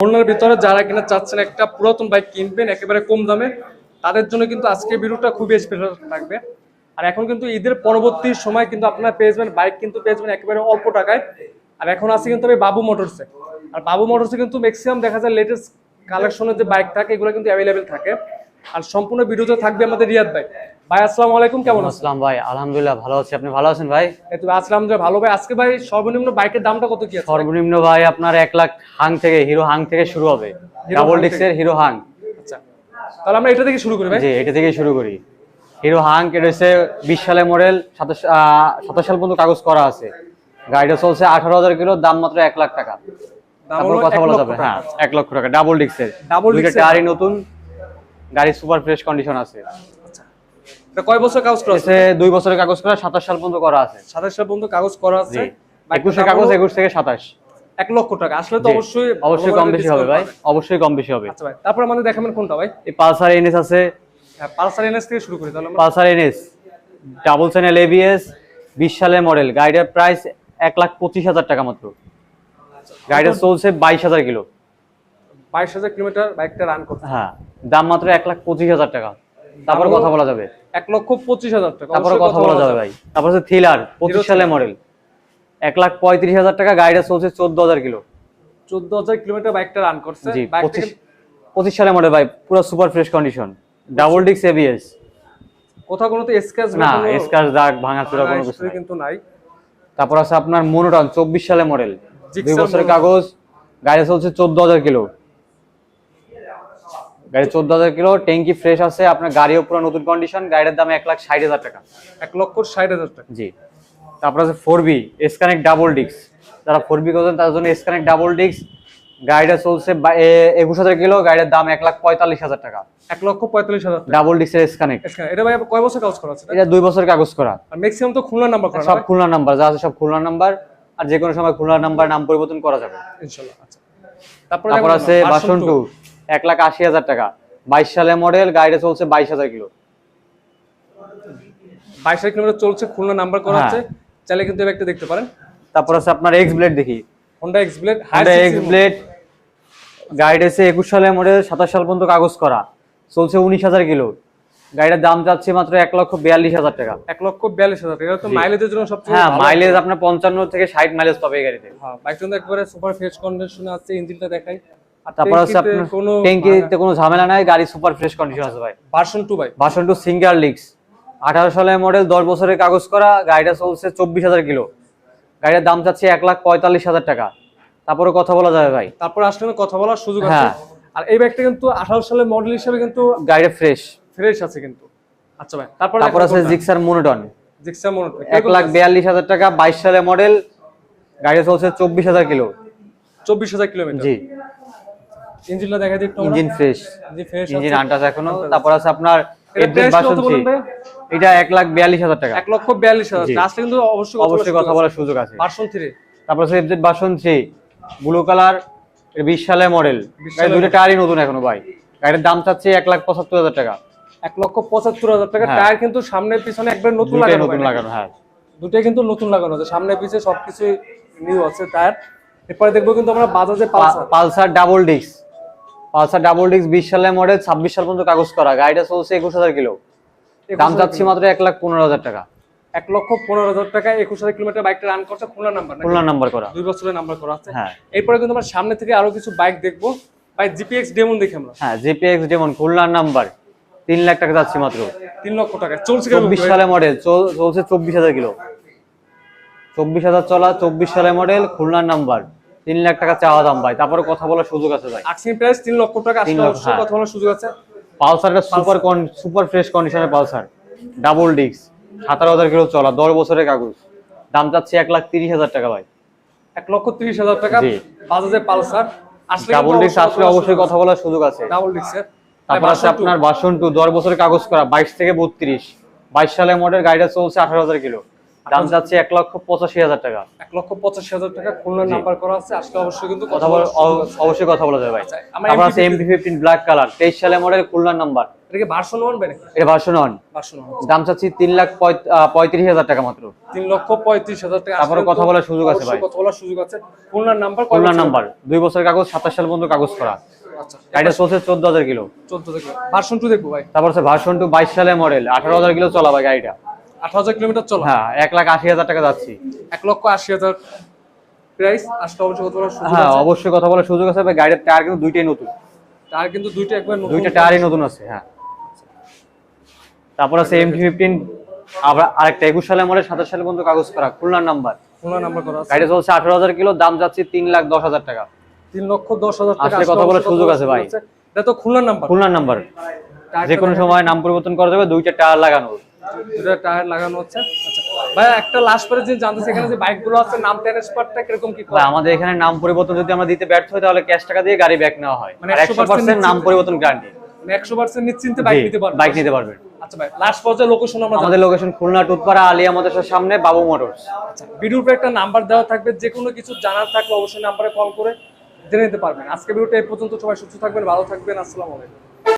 খুলনার ভিতরে যারা কিনা চাচ্ছেন একটা পুরাতন বাইক কিনবেন একেবারে কম দামে, তাদের জন্য কিন্তু আজকে ভিডিওটা খুবই স্পেশাল থাকবে। আর এখন কিন্তু ঈদের পরবর্তী সময় কিন্তু আপনারা পেয়ে যাবেন বাইক, কিন্তু পেয়ে যাবেন একেবারে অল্প টাকায়। আর এখন আছে কিন্তু বাবু মোটরসে। আর বাবু মোটরসে কিন্তু ম্যাক্সিমাম দেখা যায় লেটেস্ট কালেকশনের যে বাইক থাকে এগুলো কিন্তু অ্যাভেলেবেল থাকে। আর সম্পূর্ণ ভিডিওতে থাকবে আমাদের রিয়াদ ভাই। ভাই আসসালামু আলাইকুম, কেমন আছেন? আসসালাম ভাই, আলহামদুলিল্লাহ ভালো আছি, আপনি ভালো আছেন ভাই? এই তো আসলাম যে ভালো ভাই। আজকে ভাই সর্বনিম্ন বাইকের দামটা কত কি আছে? সর্বনিম্ন ভাই আপনার 1 লাখ হাং থেকে, হিরো হাং থেকে শুরু হবে। ডাবল ডিস্কের হিরো হাং। আচ্ছা, তাহলে আমরা এটা থেকে শুরু করি ভাই। জি, এটা থেকেই শুরু করি। হিরো হাং এটা হচ্ছে 20 সালের মডেল, 27 সাল পর্যন্ত কাগজ করা আছে। গাড়িটা চলছে 18,000 কিলো, দাম মাত্র 1 লাখ টাকা। তারপর কথা বলা যাবে। হ্যাঁ, 1 লক্ষ টাকা ডাবল ডিস্কের। দুইটা টায়ারই নতুন, গাড়ি সুপার ফ্রেশ কন্ডিশন আছে। আচ্ছা, এটা কয় বছর কাগজ করা আছে? 2 বছরের কাগজ করা, 27 সাল পর্যন্ত করা আছে। 27 সাল পর্যন্ত কাগজ করা আছে। 21 এর কাগজ, 21 থেকে 27। 1 লক্ষ টাকা আসলে তো অবশ্যই কম বেশি হবে ভাই, অবশ্যই কম বেশি হবে। আচ্ছা ভাই, তারপর আমাদের দেখাবেন কোনটা ভাই? এই পালসার এনএস আছে। হ্যাঁ, পালসার এনএস থেকে শুরু করি তাহলে আমরা। Pulsar NS double channel ABS, 20 সালের মডেল। গাড়িটার প্রাইস 1,25,000 টাকা মাত্র। গাড়িটা চলছে 22,000 কিলো, 22,000 কিলোমিটার বাইকটা রান করছে। হ্যাঁ, দাম মাত্র 1,25,000 টাকা। তারপর কথা বলা যাবে। 1,25,000 টাকা, তারপর কথা বলা যাবে ভাই। তারপর হচ্ছে থ্রিলার 25 সালের মডেল, 1,35,000 টাকা। গাড়িটা চলছে 14,000 কিলো, 14,000 কিলোমিটার বাইকটা রান করছে। জি। 25 সালের মডেল ভাই, পুরো super fresh condition, double disc ABS. কোথাও কোনো তো স্ক্র্যাচ না, স্ক্র্যাচ দাগ ভাঙা চূড়া কোনো কিছু কিন্তু নাই। তারপর আছে আপনার মনোটন 24 সালের মডেল, 2 বছরের কাগজ। গাড়ি চলছে 14,000 কিলো, গাড়ি 14,000 কিলো, ট্যাঙ্কি ফ্রেশ আছে। আপনার গাড়িও পুরো নতুন কন্ডিশন। গাড়ির দাম 1,60,000 টাকা। 1,60,000 টাকা, জি। তারপর আছে 4B এসকানেক্ট ডাবল ডিস্ক। যারা 4B করছেন তাদের জন্য এসকানেক্ট ডাবল ডিস্ক। গাড়িটা চলছে 21,000 কিলো, গাড়ির দাম 1,45,000 টাকা। 1,45,000 টাকা ডাবল ডিস্কের এসকানেক্ট। এটা ভাই কয় বছর কাগজ করা আছে? এটা 2 বছর কাগজ করা। আর ম্যাক্সিমাম তো খুলনা নাম্বার করা, সব খুলনা নাম্বার যা আছে সব খুলনা নাম্বার। আর যে কোনো সময় খুলনা নাম্বার নাম পরিবর্তন করা যাবে ইনশাআল্লাহ। আচ্ছা, তারপর আছে ভার্সন 2, 1,80,000 টাকা। 22 সালের মডেল, গাড়িটা চলছে 22,000 কিলো, 22 কিলোমিটার চলছে, খুলনা নাম্বার করা আছে। চাইলে কিন্তু একটা দেখতে পারেন। তারপর আছে আপনার এক্স ব্লেড দেখি, Honda x blade. Honda x blade গাড়িটা আছে 21 সালের মডেল, 27 সাল পর্যন্ত কাগজ করা, চলছে 19,000 কিলো। গাড়িটার দাম যাচ্ছে মাত্র 1,42,000 টাকা। 1,42,000 টাকা। এটা তো মাইলেজের জন্য সবচেয়ে হ্যাঁ, মাইলেজ আপনার 55 থেকে 60 মাইলেজ পাবে এই গাড়িতে। হ্যাঁ, বাইকটা কিন্তু একবারে সুপার ফ্রেশ কন্ডিশনে আছে। ইঞ্জিনটা দেখাই। আর তারপর আছে আপনার ট্যাঙ্কিতে কোনো ঝামেলা নাই, গাড়ি সুপার ফ্রেশ কন্ডিশন আছে ভাই। ভার্সন 2 ভাই, ভার্সন 2 সিঙ্গেল ডিস্ক, 18 সালের মডেল, 10 বছরের কাগজ করা। গাড়িটা চলছে 24,000 কিলো। গাড়ির দাম যাচ্ছে 1,45,000 টাকা। তারপরে কথা বলা যাবে ভাই। তারপর আসলে কথা বলার সুযোগ আছে। আর এই বাইকটা কিন্তু 18 সালের মডেল হিসেবে কিন্তু গাড়িটা ফ্রেশ আছে কিন্তু। আচ্ছা ভাই, তারপর আছে জিক্সার মনোটন, জিক্সার মনোটন 1,42,000 টাকা। 22 সালের মডেল, গাড়ি চলছে 24,000 কিলো, 24,000 কিলোমিটার। জি। ইঞ্জিনটা দেখাই দিই একটু। ইঞ্জিন ফ্রেশ, ইঞ্জিন আনটাচ এখনো। তারপর আছে আপনার ভার্সন 3, এটা 1,42,000 টাকা। 1,42,000 টাকা। আসলে কিন্তু অবশ্যই কথা বলার সুযোগ আছে। ভার্সন 3। তারপর আছে এফজেড ভার্সন 3 ব্লু কালার, 20 সালের মডেল। গাড়ি দুটো টায়ারই নতুন এখনো ভাই। গাড়ির দাম চাচ্ছে 1,75,000 টাকা। 1,75,000 টাকা। টায়ার কিন্তু সামনে পিছনে একবার নতুন লাগানো। হ্যাঁ, দুটোই কিন্তু নতুন লাগানো আছে, সামনে পিছে সবকিছু নিউ আছে টায়ার। এরপরে দেখবো কিন্তু আমরা বাজাজে Pulsar double disc. Pulsar double disc 20 সালের মডেল, 26 সাল পর্যন্ত কাগজ করা। গাড়িটা চলছে 21,000 কিলো, দাম চাচ্ছি মাত্র 1,15,000 টাকা। 1,15,000 টাকা। 21,000 কিলোমিটার বাইকটা রান করছে, খুলনা নাম্বার করা, 2 বছরের নাম্বার করা আছে। হ্যাঁ, এরপরে কিন্তু আমরা সামনে থেকে আরো কিছু বাইক দেখবো ভাই। জিপিএক্স ডেমন দেখি আমরা। হ্যাঁ, GPX Demon Khulna number, 3 lakh টাকা যাচ্ছে মাত্র। 3 লক্ষ টাকা চলছে। 24 সালের মডেল, চলছে 24,000 কিলো, 24,000 চলা। 24 সালের মডেল, খুলনা নাম্বার, 3 লাখ টাকা চাওয়া দাম ভাই। তারপরে কথা বলার সুযোগ আছে ভাই। আস্কিং প্রাইস 3 লক্ষ টাকা। আসলে অবশ্যই কথা বলার সুযোগ আছে। পালসারটা সুপার ফ্রেশ কন্ডিশনের পালসার, ডাবল ডিস্ক, 17,000 কিলো চলা, 10 বছরের কাগজ। দাম চাচ্ছে 1,30,000 টাকা ভাই। 1,30,000 টাকা বাজাজের পালসার। আসলে ডাবল ডিস্ক আসলে অবশ্যই কথা বলার সুযোগ আছে। ডাবল ডিস্কের। তারপর আছে আপনার ভার্সন 2, 10 বছরের কাগজ করা, 22 থেকে 32, 22 সালের মডেল। গাড়িটা চলছে 18,000 কিলো, দাম চাচ্ছি 1,85,000 টাকা। 1,85,000 টাকা খুলনার নাম্বার করা আছে, আসলে অবশ্যই কিন্তু কথা অবশ্যই কথা বলা যাবে ভাই। আমার তারপর আছে MT-15 ব্ল্যাক কালার 23 সালে মডেল খুলনার নাম্বার। এটা কি ভার্সন 1 ভাই? এটা ভার্সন 1। ভার্সন 1। দাম চাচ্ছি 3,35,000 টাকা মাত্র। 3,35,000 টাকা। তারপরে কথা বলার সুযোগ আছে ভাই। কথা বলার সুযোগ আছে। খুলনার নাম্বার, খুলনার নাম্বার 2 বছর কাগজ, 27 সাল পর্যন্ত কাগজ করা। আচ্ছা, গাড়িটা চলছে 14,000 কিলো। 14 থেকে ভার্সন 2 দেখবো ভাই। তারপর আছে ভার্সন 2 22 সালে মডেল, 18,000 কিলো চলা ভাই গাড়িটা। 18,000 কিলোমিটার চলা। হ্যাঁ, 1,80,000 টাকা যাচ্ছি। 1,80,000 প্রাইস। আসলে অবশ্যই কথা বলার সুযোগ আছে। হ্যাঁ, অবশ্যই কথা বলার সুযোগ আছে ভাই। গাড়ির টায়ার কিন্তু দুইটাই নতুন। টায়ার কিন্তু দুইটা একবার নতুন। দুইটা টায়ারই নতুন আছে, হ্যাঁ। তারপর আছে MT-15 আবার আরেকটা 21 সালে মডেল, 27 সালে পর্যন্ত কাগজ করা, খুলনার নাম্বার। খুলনার নাম্বার করা আছে। গাড়িটা চলছে 18,000 কিলো, দাম যাচ্ছে 3,10,000 টাকা। 3,10,000 টাকা। আসলে কথা বলার সুযোগ আছে ভাই। এটা তো খুলনার নাম্বার। খুলনার নাম্বার, যে কোনো সময় নাম পরিবর্তন করা যাবে। দুইটা টায়ার লাগানো, দুটো টায়ার লাগানো হচ্ছে। আচ্ছা ভাই, একটা লাস্ট পরে যে জানতে চাই, এখানে যে বাইকগুলো আছে নাম ট্রান্সফারটা কিরকম কি করে? ভাই আমাদের এখানে নাম পরিবর্তন যদি আমরা দিতে ব্যর্থ হই তাহলে ক্যাশ টাকা দিয়ে গাড়ি ব্যাক নেওয়া হয়। মানে আর 100% নাম পরিবর্তন গ্যারান্টি। মানে 100% নিশ্চিন্তে বাইক নিতে পারবেন। বাইক নিতে পারবেন। আচ্ছা ভাই, লাস্ট পর্যায়ে লোকেশন আমরা আমাদের লোকেশন খুলনা টুটপাড়া আলিয়া মাদ্রাসার সামনে বাবু মোটরস। আচ্ছা, ভিডিওর উপরে একটা নাম্বার দেওয়া থাকবে, যে কোনো কিছু জানার থাকলে অবশ্যই নাম্বারে কল করে জেনে নিতে পারবেন। আজকে ভিডিওটা এই পর্যন্ত। সবাই সুস্থ থাকবেন, ভালো থাকবেন। আসসালামু আলাইকুম।